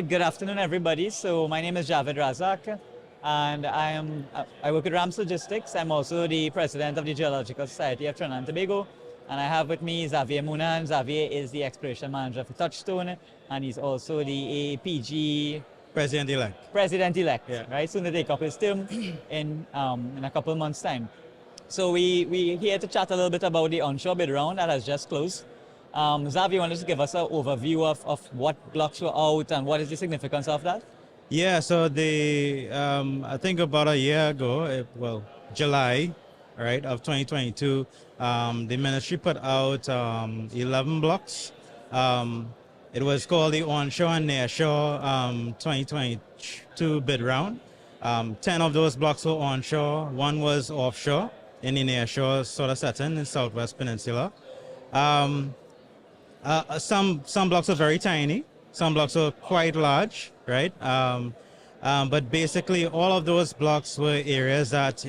Good afternoon, everybody. So my name is Javed Razak, and I work with Rams Logistics. I'm also the president of the Geological Society of Trinidad and Tobago, and I have with me Xavier Moonan. Xavier is the exploration manager for Touchstone, and he's also the APG President-elect. President-elect, Yeah. right? Soon to take up his term in a couple of months' time. So we here to chat a little bit about the onshore bid round that has just closed. Xavier, you want to give us an overview of what blocks were out and what is the significance of that? Yeah, so I think about a year ago, July, right, of 2022, the ministry put out 11 blocks. It was called the Onshore and Nearshore 2022 bid round. 10 of those blocks were onshore, one was offshore in the nearshore sort of setting in Southwest Peninsula. Some blocks are very tiny, some blocks are quite large, right? But basically all of those blocks were areas that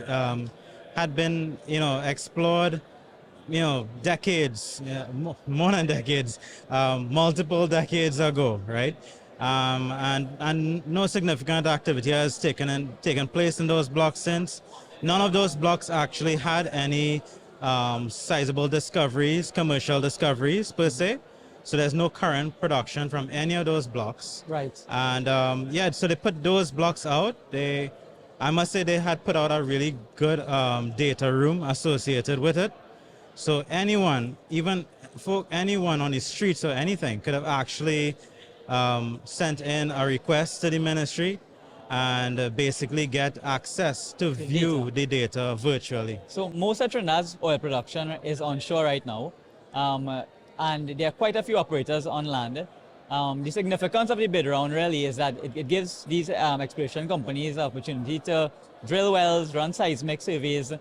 had been, explored, decades, more than decades, multiple decades ago, right? And no significant activity has taken place in those blocks since. None of those blocks actually had any sizable discoveries, commercial discoveries per se. So there's no current production from any of those blocks. Right. And so they put those blocks out. I must say they had put out a really good data room associated with it. So anyone, even anyone on the streets or anything, could have actually sent in a request to the ministry and basically get access to view the data virtually. So most of Trinidad's oil production is onshore right now, and there are quite a few operators on land. The significance of the bid round really is that it gives these exploration companies the opportunity to drill wells, run seismic surveys,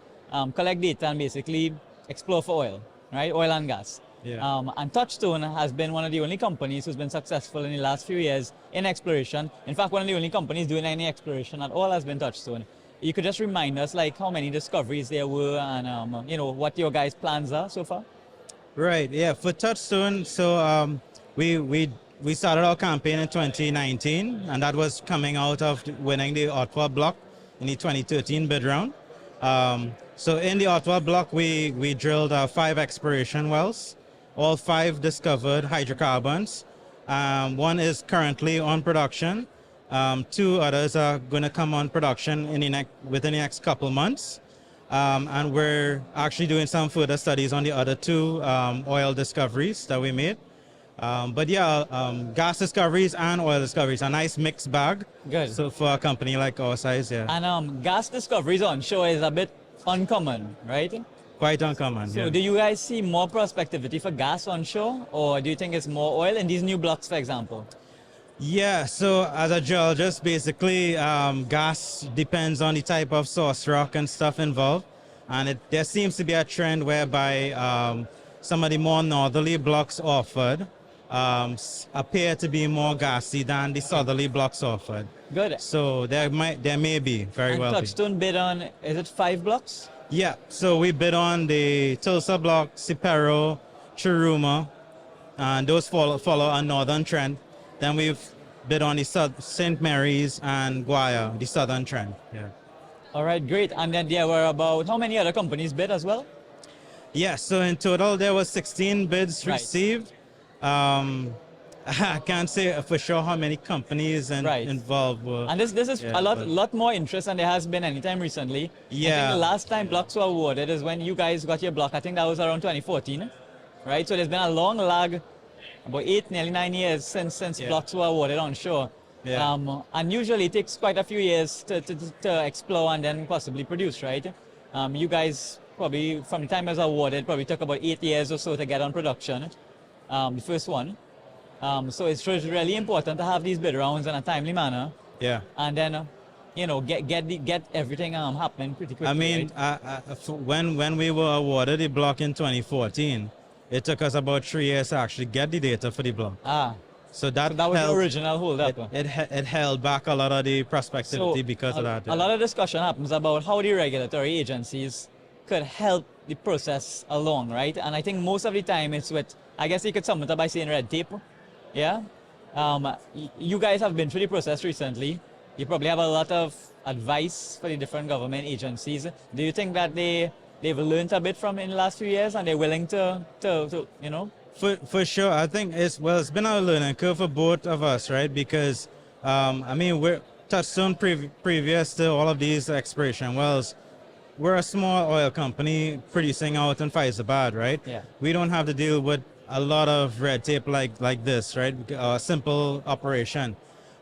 collect data, and basically explore for oil, right? Oil and gas. Yeah. And Touchstone has been one of the only companies who's been successful in the last few years in exploration. In fact, one of the only companies doing any exploration at all has been Touchstone. You could just remind us like how many discoveries there were and what your guys' plans are so far? Right, yeah, for Touchstone, so we started our campaign in 2019, and that was coming out of winning the Ortigre block in the 2013 bid round. So in the Ortigre block, we drilled 5 exploration wells. All 5 discovered hydrocarbons. One is currently on production. 2 others are going to come on production within the next couple months. And we're actually doing some further studies on the other 2 oil discoveries that we made. But yeah, gas discoveries and oil discoveries, a nice mixed bag. Good. So for a company like our size, yeah. And gas discoveries onshore is a bit uncommon, right? Quite uncommon. So yeah. do you guys see more prospectivity for gas onshore, or do you think it's more oil in these new blocks, for example? Yeah, so as a geologist, basically gas depends on the type of source rock and stuff involved. And there seems to be a trend whereby some of the more northerly blocks offered appear to be more gassy than the southerly blocks offered. Good. So there may be, very well be. Touchstone bid on, is it 5 blocks? Yeah, so we bid on the Tulsa block, Cipero, Chiruma, and those follow a northern trend. Then we've bid on the St. Mary's and Guaya, the southern trend. Yeah. All right, great. And then there were about, how many other companies bid as well? Yeah, so in total there were 16 bids Right. received. I can't say for sure how many companies involved were. And this is a lot more interest than there has been anytime recently. Yeah. I think the last time blocks were awarded is when you guys got your block. I think that was around 2014, right? So there's been a long lag, about 8, nearly 9 years since blocks were awarded onshore. Yeah. And usually it takes quite a few years to explore and then possibly produce, right? You guys probably, from the time it was awarded, probably took about 8 years or so to get on production, the first one. So it's really important to have these bid rounds in a timely manner. Yeah. And then, get everything happening pretty quickly. I mean, right? when we were awarded the block in 2014, it took us about 3 years to actually get the data for the block. So So that was the held, original holdup. it held back a lot of the prospectivity So because of that. a lot of discussion happens about how the regulatory agencies could help the process along, right? And I think most of the time it's with, I guess you could sum it up by saying red tape. Yeah. You guys have been through the process recently. You probably have a lot of advice for the different government agencies. Do you think that they've learned a bit from in the last few years and they're willing to you know? For sure, I think it's been a learning curve for both of us, right? Because I mean, we're Touchstone previous to all of these exploration wells. We're a small oil company producing out in Faizabad, right? Yeah. We don't have to deal with a lot of red tape like this, right? A simple operation.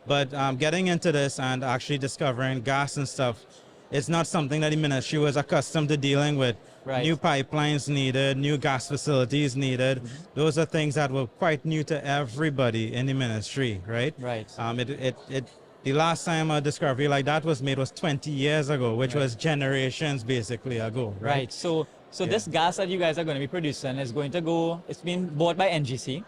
But getting into this and actually discovering gas and stuff, it's not something that the ministry was accustomed to dealing with. Right. New pipelines needed, new gas facilities needed. Those are things that were quite new to everybody in the ministry, right? Right. The last time a discovery like that was made was 20 years ago, which was generations basically ago, right? Right. So this gas that you guys are going to be producing is going to go, it's been bought by NGC,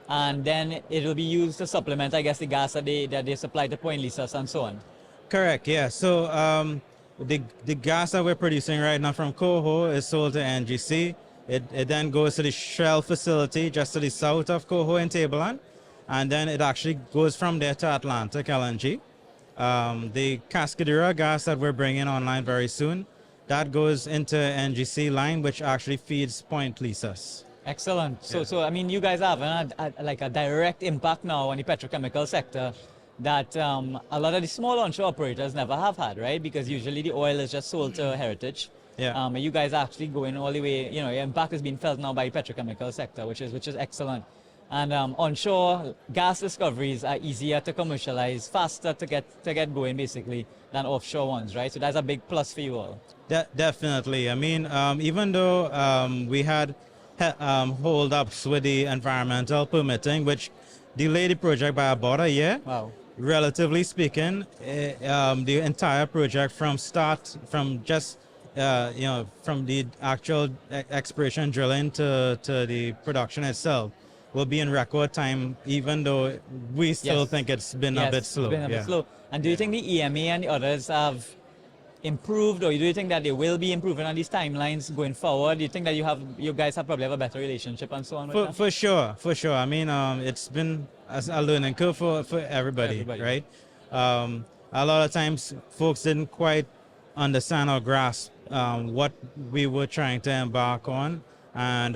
and then it will be used to supplement, I guess, the gas that they supply to Point Lisas and so on. Correct, yeah. So the gas that we're producing right now from Coho is sold to NGC. It then goes to the Shell facility just to the south of Coho in Tableland. And then it actually goes from there to Atlantic LNG. The Cascadera gas that we're bringing online very soon, that goes into NGC line, which actually feeds Point Lisas. Excellent. So I mean, you guys have like a direct impact now on the petrochemical sector that a lot of the small onshore operators never have had, right? Because usually the oil is just sold to Heritage. Yeah. You guys are actually going all the way, you know, your impact is being felt now by the petrochemical sector, which is excellent. And onshore gas discoveries are easier to commercialize, faster to get going basically than offshore ones, right? So that's a big plus for you all. Definitely. I mean, even though we had hold-ups with the environmental permitting, which delayed the project by about a year. Wow. Relatively speaking, the entire project from just from the actual exploration drilling to the production itself will be in record time, even though we still think it's been a bit slow. It's been a bit slow. And do you think the EMA and the others have improved, or do you think that they will be improving on these timelines going forward? Do you think that you guys probably have a better relationship and so on with them? For sure. I mean, it's been a learning curve for everybody, right? A lot of times folks didn't quite understand or grasp what we were trying to embark on. And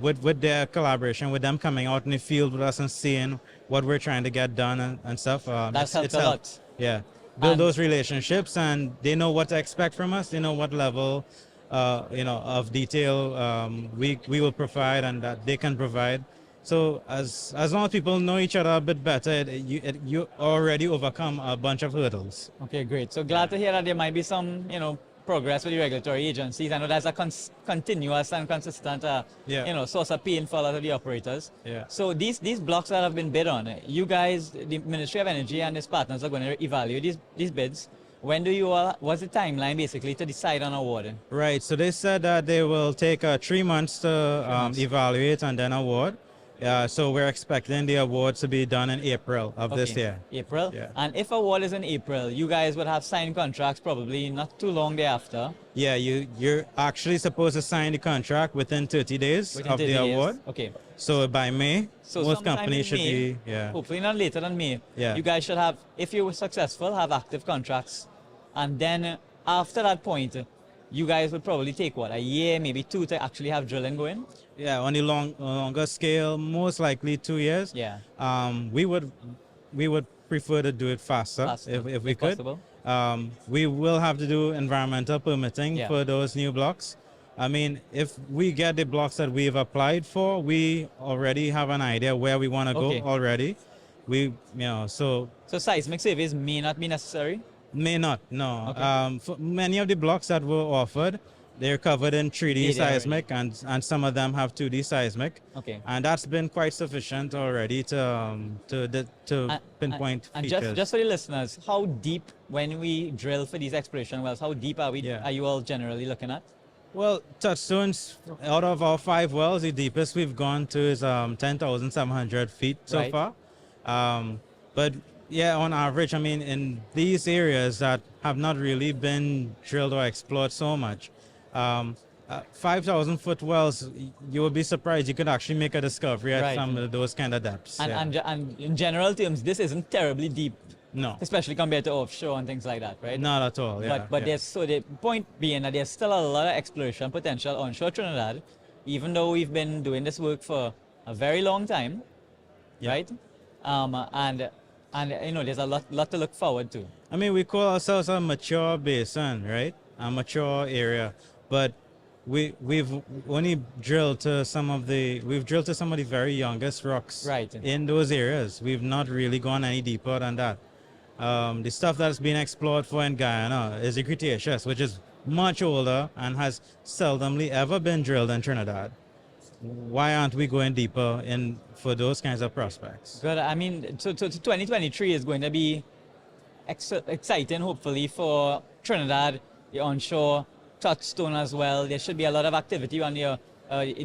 with their collaboration, with them coming out in the field with us and seeing what we're trying to get done and stuff. That's helped a lot. Yeah. Build those relationships, and they know what to expect from us. They know what level of detail we will provide and that they can provide. So as long as people know each other a bit better, you already overcome a bunch of hurdles. Okay, great. So glad to hear that there might be some, progress with the regulatory agencies. I know that's a continuous and consistent, source of pain for a lot of the operators. Yeah. So these blocks that have been bid on, you guys, the Ministry of Energy and its partners are going to evaluate these bids. When what's the timeline basically to decide on award? Right. So they said that they will take 3 months to evaluate and then award. So we're expecting the award to be done in April of this year. April? Yeah. And if award is in April, you guys would have signed contracts probably not too long thereafter. Yeah, you're actually supposed to sign the contract within 30 days of the award. Okay. So by May, most companies should be, hopefully not later than May. Yeah. You guys should have, if you were successful, have active contracts. And then after that point, you guys would probably take a year, maybe 2 to actually have drilling going? Yeah, on the longer scale, most likely 2 years. Yeah. We would prefer to do it faster if we could. Possible. We will have to do environmental permitting for those new blocks. I mean, if we get the blocks that we've applied for, we already have an idea where we want to go already. So seismic surveys may not be necessary? May not, no. Okay. For many of the blocks that were offered, they're covered in 3D seismic, and some of them have 2D seismic. Okay. And that's been quite sufficient already to pinpoint and features. just for the listeners, how deep, when we drill for these exploration wells, how deep are you all generally looking at? Well, Touchstones, out of our 5 wells, the deepest we've gone to is 10,700 feet so Right. far. But yeah, on average, I mean, in these areas that have not really been drilled or explored so much, 5,000 foot wells, you would be surprised you could actually make a discovery at Right. some of those kind of depths. And, yeah. and in general terms, this isn't terribly deep, No, especially compared to offshore and things like that, right? not at all. Yeah, But yeah. there's so the point being that there's still a lot of exploration potential onshore Trinidad, even though we've been doing this work for a very long time, Yeah. right? And you know there's a lot to look forward to. I mean, we call ourselves a mature basin, right? A mature area, but we've only drilled to some of the very youngest rocks Right. in those areas. We've not really gone any deeper than that. The stuff that's been explored for in Guyana is the Cretaceous, which is much older and has seldomly ever been drilled in Trinidad. Why aren't we going deeper in for those kinds of prospects? But I mean, so 2023 is going to be exciting, hopefully, for Trinidad, the onshore, Touchstone as well. There should be a lot of activity on your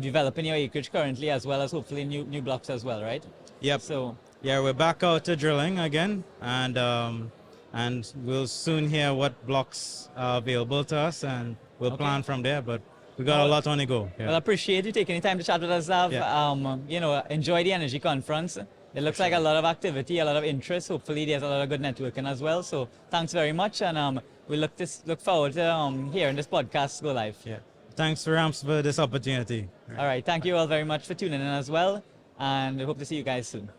developing your acreage currently, as well as hopefully new blocks as well, right? Yep. So Yeah, we're back out to drilling again, and we'll soon hear what blocks are available to us, and we'll Okay. plan from there. But we got a lot on the go. Yeah. well, I appreciate you taking the time to chat with us, Zav. Yeah. You know, enjoy the energy conference. It looks like a lot of activity, a lot of interest. Hopefully, there's a lot of good networking as well. So, thanks very much, and we look forward to hearing this podcast go live. Yeah. Thanks, Ramps, for this opportunity. All right, thank you all very much for tuning in as well, and we hope to see you guys soon.